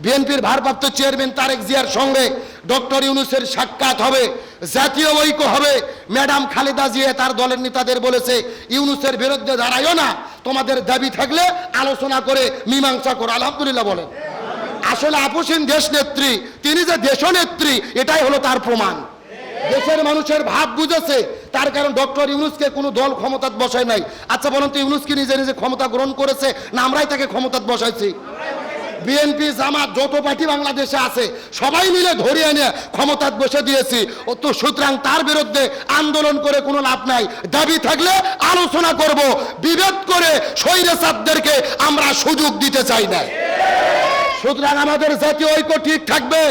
বিএনপির ভারপ্রাপ্ত চেয়ারম্যান তারেক জিয়ার সঙ্গে ডক্টর ইউনূসের সাক্ষাৎ হবে, জাতীয় ঐক্য হবে। ম্যাডাম খালেদা জিয়া তার দলের নেতাদের বলেছে, ইউনূসের বিরুদ্ধে দাঁড়াইও না, তোমাদের দাবি থাকলে আলোচনা করে মীমাংসা করো। আলহামদুলিল্লাহ বলেন। আসলে আপসীন দেশ নেত্রী, তিনি যে দেশনেত্রী এটাই হলো তার প্রমাণ। দেশের মানুষের ভাব বুঝেছে, তার কারণ ডক্টর ইউনূসকে কোনো দল ক্ষমতাত বসায় নাই। আচ্ছা বলুন তো, ইউনূস কি নিজে নিজে ক্ষমতা গ্রহণ করেছে না আমরাই তাকে ক্ষমতাত বসাইছি? বিএনপি জামাত যত পার্টি বাংলাদেশে আছে সবাই মিলে ধরিয়ে এনে ক্ষমতাত বসে দিয়েছি। তো সুতরাং তার বিরুদ্ধে আন্দোলন করে কোনো লাভ নাই। দাবি থাকলে আলোচনা করব, বিভেদ করে স্বৈরাচারদেরকে আমরা সুযোগ দিতে চাই না। সুতরাং আমাদের জাতীয় ঐক্য ঠিক থাকবে,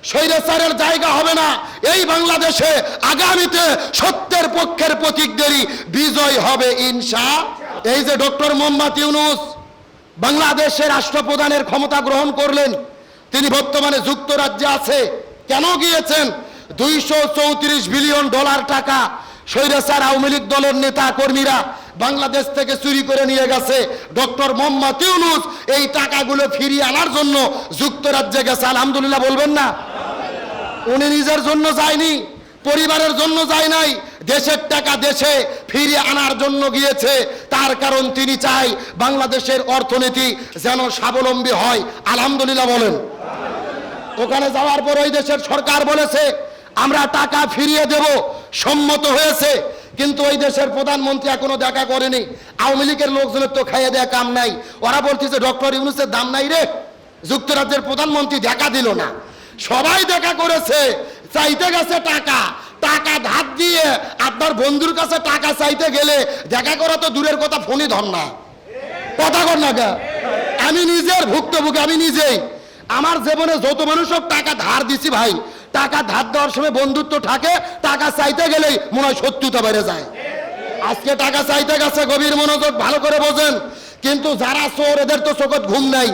স্বৈরাচারের জায়গা হবে না এই বাংলাদেশে। আগামীতে সত্যের পক্ষের প্রতীকদেরই বিজয় হবে ইনশাআল্লাহ। এই যে ডক্টর মোহাম্মদ ইউনূস বাংলাদেশের রাষ্ট্রপ্রধানের ক্ষমতা গ্রহণ করলেন, তিনি বর্তমানে যুক্তরাজ্যে আছে। কেন গিয়েছেন? 234 বিলিয়ন ডলার টাকা স্বৈরাচার আওয়ামী লীগ দলের নেতা কর্মীরা বাংলাদেশ থেকে চুরি করে নিয়ে গেছে। ডক্টর মোহাম্মদ ইউনূস এই টাকাগুলো ফিরিয়ে আনার জন্য যুক্তরাজ্যে গেছে। আলহামদুলিল্লাহ বলবেন না? উনি নিজের জন্য যায়নি, পরিবারের জন্য যায় নাই, দেশের টাকা দেশে ফিরিয়ে আনার জন্য গিয়েছে। তার কারণ তিনি চাই বাংলাদেশের অর্থনীতি যেন স্বাবলম্বী হয়। আলহামদুলিল্লাহ বলেন। ওখানে যাওয়ার পর ওই দেশের সরকার বলেছে আমরা টাকা ফিরিয়ে দেব, সম্মত হয়েছে। কিন্তু ওই দেশের প্রধানমন্ত্রী এখনো দেখা করেনি। আওয়ামী লীগের লোকজনের তো খাইয়ে দেয়া কাম নাই। ওরা বলতেছে ডক্টর ইউনূসের দাম নাই রে। যুক্তরাজ্যের প্রধানমন্ত্রী দেখা দিল না। সবাই দেখা করেছে, চাইতে গেছে টাকা, টাকা ধার দিয়ে আপনার বন্ধুর কাছে টাকা চাইতে গেলে দেখা করা তো দূরের কথা, ফোনই ধর না, কথা কর না। আমি নিজের ভুক্তভোগী, আমি নিজেই আমার জীবনে যত মানুষ টাকা ধার দিছি ভাই, টাকা ধার দেওয়ার সময় বন্ধুত্ব থাকে, টাকা চাইতে গেলেই মনে হয় শত্রুতা বেড়ে যায়। আজকে টাকা চাইতে গেছে, গভীর মনোযোগ ভালো করে বোঝেন। কিন্তু যারা চোর এদের তো চোখত ঘুম নাই।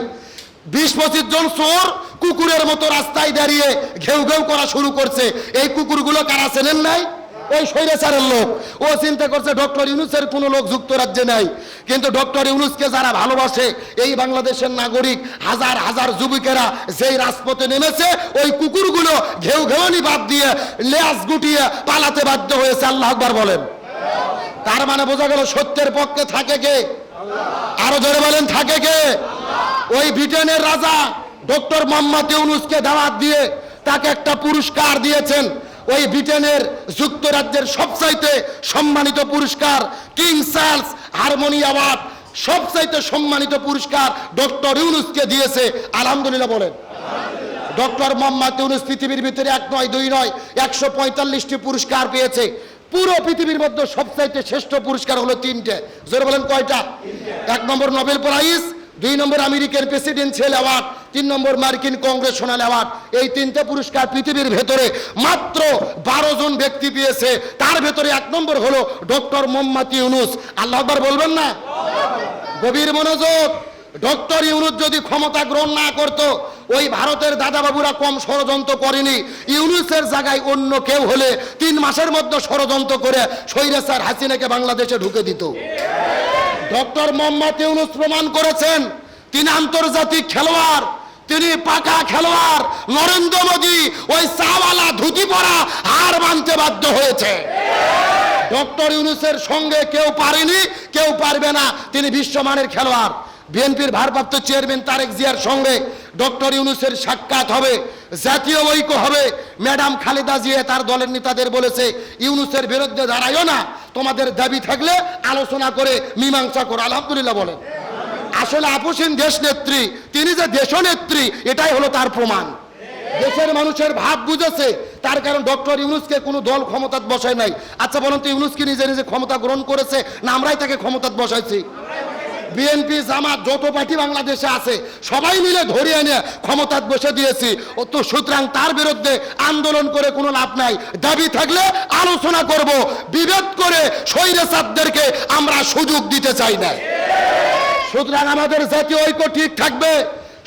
20-25 জন চোর কুকুরের মতো রাস্তায় দাঁড়িয়ে ঘেউ ঘেউ করা শুরু করছে। এই কুকুরগুলো কারা চেনেন নাই? ওই স্বৈরাচারের লোক। ও চিন্তা করছে ডক্টর ইউনূসের কোনো লোক যুক্তরাজ্যে নাই। কিন্তু ডক্টর ইউনূসকে যারা ভালোবাসে, এই বাংলাদেশের নাগরিক হাজার হাজার যুবকেরা যেই রাজপথে নেমেছে, ওই কুকুরগুলো ঘেউ ঘেউনি বাদ দিয়ে লেজ গুটিয়ে পালাতে বাধ্য হয়েছে। আল্লাহ আকবার বলেন। তার মানে বোঝা গেল সত্যের পক্ষে থাকে কে? আরো জোরে বলেন, থাকে কে? ওই ব্রিটেনের রাজা ডক্টর মোহাম্মদ ইউনূসকে দাওয়াত দিয়ে তাকে একটা পুরস্কার দিয়েছেন। ওই ব্রিটেনের যুক্তরাজ্যের সবচাইতে সম্মানিত পুরস্কার কিং চার্লস হারমোনি অ্যাওয়ার্ড, সবচাইতে সম্মানিত পুরস্কার ডক্টর ইউনূসকে দিয়েছে। আলহামদুলিল্লাহ বলেন। ডক্টর মোহাম্মদ ইউনূস পৃথিবীর ভিতরে 1 নয় 2 নয় 145টি পুরস্কার পেয়েছে। পুরো পৃথিবীর মধ্যে সবচাইতে শ্রেষ্ঠ পুরস্কার হলো 3টে। জোরে বলেন কয়টা? 1 নম্বর নোবেল প্রাইজ, 2 নম্বর আমেরিকার প্রেসিডেন্সিয়াল অ্যাওয়ার্ড, 3 নম্বর মার্কিন কংগ্রেশনাল অ্যাওয়ার্ড। এই 3টে পুরস্কার পৃথিবীর ভেতরে মাত্র 12 জন ব্যক্তি পেয়েছে। তার ভেতরে 1 নম্বর হলো ডক্টর মোহাম্মদ ইউনূস। আল্লাহ আকবার বলবেন না? গভীর মনোযোগ। ডক্টর ইউনূস যদি ক্ষমতা গ্রহণ না করত, ওই ভারতের দাদাবাবুরা কম ষড়যন্ত্র করেনি। ইউনূসের জায়গায় অন্য কেউ হলে 3 মাসের মধ্যে ষড়যন্ত্র করে স্বৈরাচার হাসিনাকে বাংলাদেশে ঢুকে দিত। ডক্টর মোহাম্মদ ইউনূস প্রমাণ করেছেন তিনি আন্তর্জাতিক খেলোয়াড়, তিনি পাকা খেলোয়াড়। নরেন্দ্র মোদী ওই চাওয়ালা ধুতি পরা হার মানতে বাধ্য হয়েছে। ডক্টর ইউনূসের সঙ্গে কেউ পারেনি, কেউ পারবে না। তিনি বিশ্বমানের খেলোয়াড়। বিএনপির ভারপ্রাপ্ত চেয়ারম্যান তারেক জিয়ার সঙ্গে ডক্টর ইউনূসের সাক্ষাৎ হবে, জাতীয় ঐক্য হবে। ম্যাডাম খালেদা জিয়া তার দলের নেতাদের বলেছে, ইউনূসের বিরুদ্ধে দাঁড়াইও না, তোমাদের দাবি থাকলে আলোচনা করে মীমাংসা করো। আলহামদুলিল্লাহ বলেন। আসলে আপসীন দেশ নেত্রী, তিনি যে দেশনেত্রী এটাই হলো তার প্রমাণ। দেশের মানুষের ভাব বুঝেছে, তার কারণ ডক্টর ইউনূসকে কোনো দল ক্ষমতাত বসায় নাই। আচ্ছা বলুন তো, ইউনূস কি নিজে নিজে ক্ষমতা গ্রহণ করেছে না আমরাই তাকে ক্ষমতাত বসাইছি? বিএনপি জামাত যত পার্টি বাংলাদেশে আছে সবাই মিলে ধরিয়ে এনে ক্ষমতাত বসে দিয়েছি। তো সুতরাং তার বিরুদ্ধে আন্দোলন করে কোনো লাভ নাই। দাবি থাকলে আলোচনা করব, বিভেদ করে স্বৈরাচারদেরকে আমরা সুযোগ দিতে চাই না। সুতরাং আমাদের জাতীয় ঐক্য ঠিক থাকবে,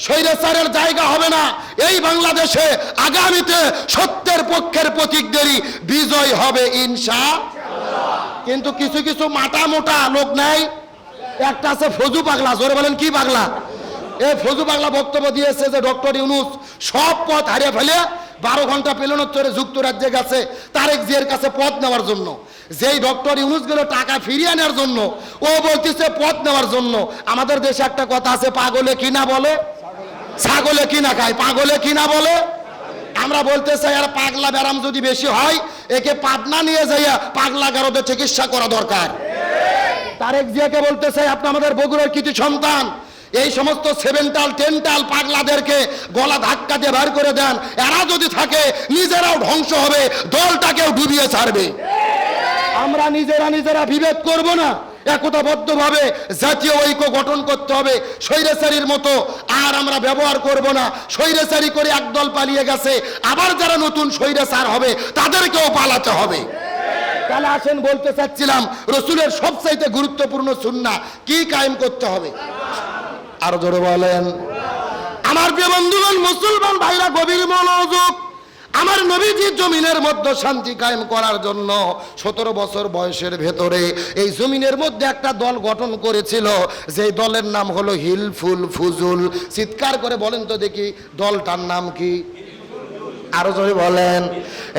স্বৈরাচারের জায়গা হবে না এই বাংলাদেশে। আগামীতে সত্যের পক্ষের প্রতীকদেরই বিজয় হবে ইনশাআল্লাহ। কিন্তু কিছু কিছু মাথা মোটা লোক নাই। একটা আছে ফজু পাগলা। জোরে বলেন কি পাগলা? এই ফজু বাংলা বক্তব্য দিয়েছে যে ডক্টর ইউনূস সব পথ হারিয়ে ফেলে 12 ঘন্টা পেলনোত্তরে যুক্তরাজ্যে গেছে তারেক জিয়ার কাছে পথ নেওয়ার জন্য। যেই ডক্টর ইউনূস গেল টাকা ফিরিয়ে নেওয়ার জন্য, ও বলতেছে পথ নেওয়ার জন্য। আমাদের দেশে একটা কথা আছে, পাগলে কিনা বলে ছাগলে কিনা খায়, পাগলে কিনা বলে। আমরা বলতে চাই আর পাগলা ব্যারাম যদি বেশি হয় একে পাবনা নিয়ে যাইয়া পাগলা গারদে চিকিৎসা করা দরকার। তারেক জিয়াকে বলতে চাই, আপনি আমাদের বগুড়ার কৃতি সন্তান, এই সমস্ত সেভেন্টাল টেন্টাল পাগলাদেরকে গলা ধাক্কা দিয়ে বের করে দেন। এরা যদি থাকে নিজেরাও ধ্বংস হবে, দলটাকেও ডুবিয়ে ছাড়বে। আমরা নিজেরা বিভেদ করব না, একতাবদ্ধভাবে জাতীয় ঐক্য গঠন করতে হবে। স্বৈরাচারীর মতো আর আমরা ব্যবহার করব না। স্বৈরাচারী করে একদল পালিয়ে গেছে, আবার যারা নতুন স্বৈরাচার হবে তাদেরকেও পালাতে হবে। তাহলে আসেন বলতে চাচ্ছিলাম, রসুলের সবচাইতে গুরুত্বপূর্ণ সুন্নাহ কি কায়েম করতে হবে? আরো জোরে বলেন। আমার প্রিয় বন্ধুগণ, মুসলমান ভাইরা গভীর মনোযোগ। আমার নবীজি জমিনের মধ্যে শান্তি কায়েম করার জন্য 17 বছর বয়সের ভেতরে এই জমিনের মধ্যে একটা দল গঠন করেছিল, যে দলের নাম হলো হিলফুল ফুজুল। চিৎকার করে বলেন তো দেখি, দলটার নাম কি? আরো জোরে বলেন।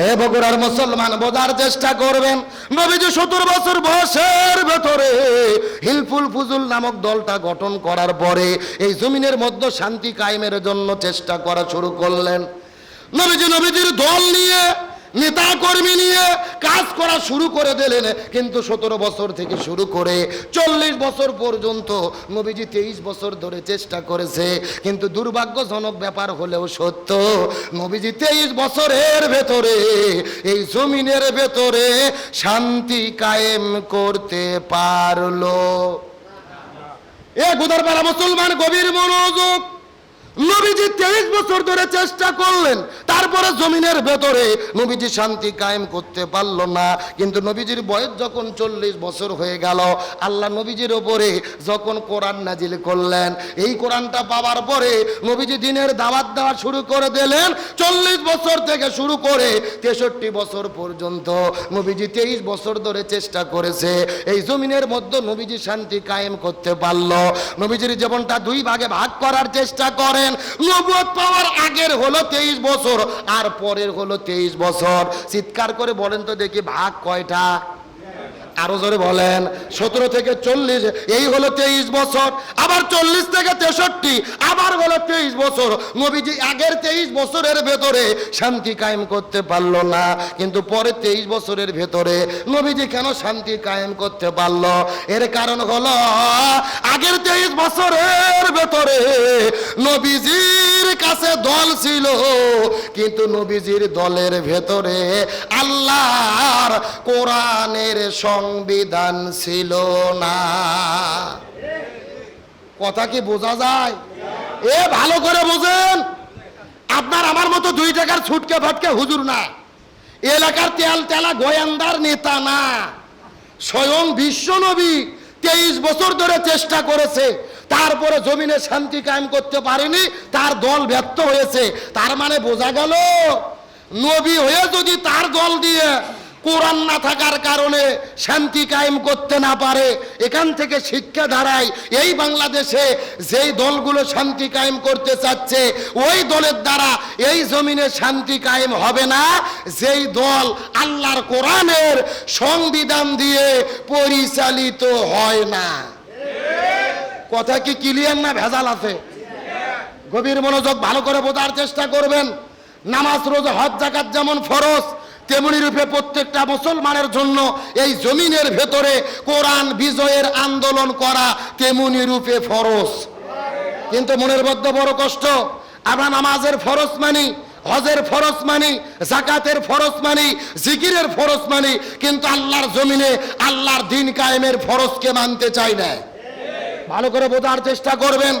এ বগুড়ার মুসলমান বোঝার চেষ্টা করবেন, নবীজি 17 বছর বয়সের ভেতরে হিলফুল ফুজুল নামক দলটা গঠন করার পরে এই জমিনের মধ্যে শান্তি কায়েমের জন্য চেষ্টা করা শুরু করলেন। নবীজির দল নিয়ে, নেতা কর্মী নিয়ে কাজ করা শুরু করে দিলেন। কিন্তু 17 বছর থেকে শুরু করে 40 বছর পর্যন্ত নবীজি 23 বছর ধরে চেষ্টা করেছে। কিন্তু দুর্ভাগ্যজনক ব্যাপার হলেও সত্য, নবীজি 23 বছরের ভেতরে এই জমিনের ভেতরে শান্তি কায়েম করতে পারলো। এ গুদারপাড়া মুসলমান গভীর মনোযোগ। নবীজি 23 বছর ধরে চেষ্টা করলেন, তারপরে জমিনের ভেতরে নবীজি শান্তি কায়েম করতে পারল না। কিন্তু নবীজির বয়স যখন 40 বছর হয়ে গেল, আল্লাহ নবীজির ওপরে যখন কোরআন নাজিল করলেন, এই কোরআনটা পাওয়ার পরে নবীজি দিনের দাওয়াত দেওয়া শুরু করে দিলেন। 40 বছর থেকে শুরু করে 63 বছর পর্যন্ত নবীজি 23 বছর ধরে চেষ্টা করেছে এই জমিনের মধ্যে নবীজি শান্তি কায়েম করতে পারল। নবীজির জীবনটা দুই ভাগে ভাগ করার চেষ্টা করেন। নবুয়ত পাওয়ার আগের হলো 23 বছর আর পরের হলো 23 বছর। চিৎকার করে বলেন তো দেখি, ভাগ কয়টা? আরো জোরে বলেন। 17 থেকে 40 এই হলো 23 বছর, আবার 40 থেকে 63 আবার হলো 23 বছর। নবীজি আগের 23 বছরের ভেতরে শান্তি কায়েম করতে পারলো না, কিন্তু পরে 23 বছরের ভেতরে নবীজি কেন শান্তি কায়েম করতে পারলো? এর কারণ হলো আগের 23 বছরের ভেতরে নবীজির কাছে দল ছিল, কিন্তু নবীজির দলের ভেতরে আল্লাহর কোরআনের সংবিধান ছিল না। কথা কি বোঝা যায়? এ ভালো করে বোঝেন। আপনার আমার মতো 2 টাকার ছুটকে ফাটকে হুজুর না, এলাকার তেল তেলা গোয়েন্দার নেতা না, স্বয়ং বিশ্ব নবী 23 বছর ধরে চেষ্টা করেছে, তারপরে জমিনে শান্তি কায়েম করতে পারেনি, তার দল ব্যর্থ হয়েছে। তার মানে বোঝা গেল, নবী হয়ে যদি তার দল দিয়ে কোরআন না থাকার কারণে শান্তি কায়েম করতে না পারে, এখান থেকে শিক্ষা দাঁড়ায় এই বাংলাদেশে যেই দলগুলো শান্তি কায়েম করতে চাচ্ছে ওই দলের দ্বারা এই জমিনে শান্তি কায়েম হবে না, যেই দল আল্লাহর কোরআনের সংবিধান দিয়ে পরিচালিত হয় না। কথা কি ক্লিয়ার না ভেজাল আছে? গভীর মনোযোগ, ভালো করে বোঝার চেষ্টা করবেন। নামাজ, রোজা, হজ, যাকাত যেমন ফরজ, তেমনি রূপে প্রত্যেকটা মুসলমানের জন্য এই জমিনের ভেতরে কোরআন বিজয়ের আন্দোলন করা তেমনি রূপে ফরজ। কিন্তু মনের মধ্যে বড় কষ্ট, আমরা নামাজের ফরজ মানি, হজের ফরজ মানি, যাকাতের ফরজ মানি, জিকিরের ফরজ মানি, কিন্তু আল্লাহর জমিনে আল্লাহর দ্বীন কায়েমের ফরজকে মানতে চাই না। ভালো করে বোঝার চেষ্টা করবেন।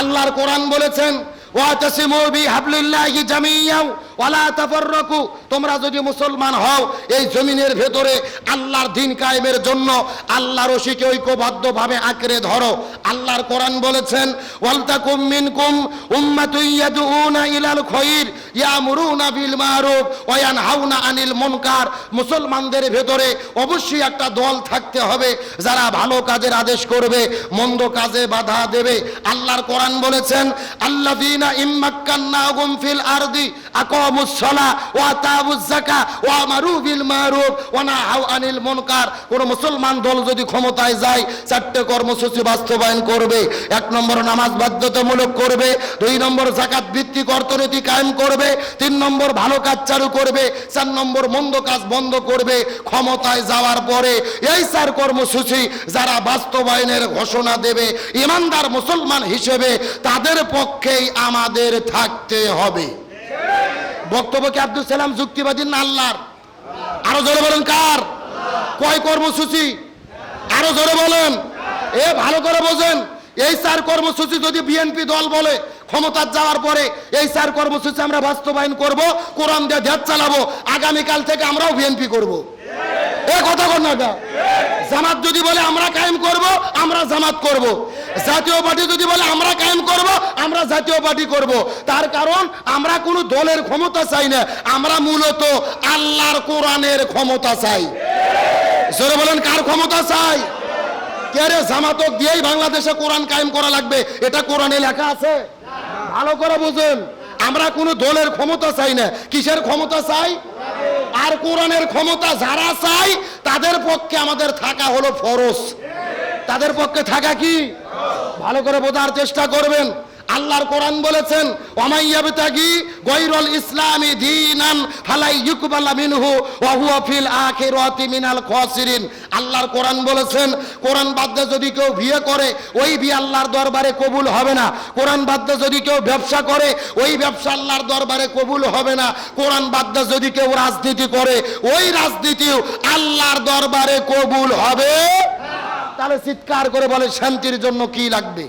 আল্লাহর কোরআন বলেছেন, ওয়াতাসিমু বিহাবলিল্লাহি জামিআন ওয়ালা তাফাররাকু, তোমরা যদি মুসলমান হও এই জমিনের ভেতরে আল্লাহর দ্বীন কায়েমের জন্য আল্লাহর রশিকে ঐক্যবদ্ধভাবে আঁকড়ে ধরো। আল্লাহর কোরআন বলেছেন ওয়ালতাকুম মিনকুম উম্মাতুন ইয়াদউনা ইলাল খায়র ইয়ামুরুনা বিল মারুফ ওয়া ইয়ানহাউনা আনিল মুনকার। মুসলমানদের ভেতরে অবশ্যই একটা দল থাকতে হবে যারা ভালো কাজের আদেশ করবে, মন্দ কাজে বাধা দেবে। আল্লাহর কোরআন বলেছেন আল্লাযীনা ইম্মাক্কান্নাহুম ফিল আরদি আকামুস সালাহ ওয়া আতাউজ যাকাত ওয়া আমারু বিল মারুফ ওয়া নাহাউ আনিল মুনকার। কোন মুসলমান দল যদি ক্ষমতায় যায় চারটি কর্মসূচি বাস্তবায়ন করবে। 1 নম্বর নামাজ বাধ্যতামূলক করবে, 2 নম্বর যাকাত ভিত্তিক অর্থনীতি কায়েম করবে, 3 নম্বর ভালো কাজ চালু করবে, 4 নম্বর মন্দ কাজ বন্ধ করবে। ক্ষমতায় যাওয়ার পরে এই 4 কর্মসূচি যারা বাস্তবায়নের ঘোষণা দেবে ইমানদার মুসলমান হিসেবে তাদের পক্ষেই আমাদের থাকতে হবে। বক্তব্য কি আব্দুল সালাম যুক্তিবাদী না আল্লাহর? আরো জোরে বলেন কার? কয় কর্মসূচি? আরো জোরে বলেন, এ ভালো করে বোঝেন। এই 4 কর্মসূচি যদি বিএনপি দল বলে ক্ষমতার যাওয়ার পরে এই 4 কর্মসূচি আমরা বাস্তবায়ন করব, কোরআন দিয়ে দেশ চালাবো, আগামীকাল থেকে আমরাও বিএনপি করব। এ কথা বল না। জামাত যদি বলে আমরা কায়েম করব, আমরা জামাত করব। জাতীয় পার্টি যদি বলে আমরা কায়েম করব, আমরা জাতীয় পার্টি করব। তার কারণ আমরা কোনো দলের ক্ষমতা চাই না, আমরা মূলত আল্লাহর কোরআনের ক্ষমতা চাই। জোরে বলেন কার ক্ষমতা চাই? কে রে? জামাতক দিয়েই বাংলাদেশে কোরআন কায়েম করা লাগবে, এটা কোরআনে লেখা আছে? ভালো করে বুঝেন, আমরা কোনো দলের ক্ষমতা চাই না। কিসের ক্ষমতা চাই? আর কোরআনের ক্ষমতা যারা চাই তাদের পক্ষে আমাদের থাকা হলো ফরজ। তাদের পক্ষে থাকা কি? ভালো করে বোঝার চেষ্টা করবেন। আল্লাহর কোরআন বলেছেন ওয়ামাইয়াবতাগি গায়রুল ইসলামি দীনান ফালাই ইউকবালা মিনহু ওয়া হুয়া ফিল আখিরাতি মিনাল খাসিরিন। আল্লাহর কোরআন বলেছেন কোরআন বাদ দিয়ে যদি কেউ বিয়ে করে ওই বিয়ে আল্লাহর দরবারে কবুল হবে না। কোরআন বাদ দিয়ে যদি কেউ ব্যবসা করে ওই ব্যবসা আল্লাহর দরবারে কবুল হবে না। কোরআন বাদ দিয়ে যদি কেউ রাজনীতি করে ওই রাজনীতিও আল্লাহর দরবারে কবুল হবে। তাহলে চিৎকার করে বলে শান্তির জন্য কি লাগবে?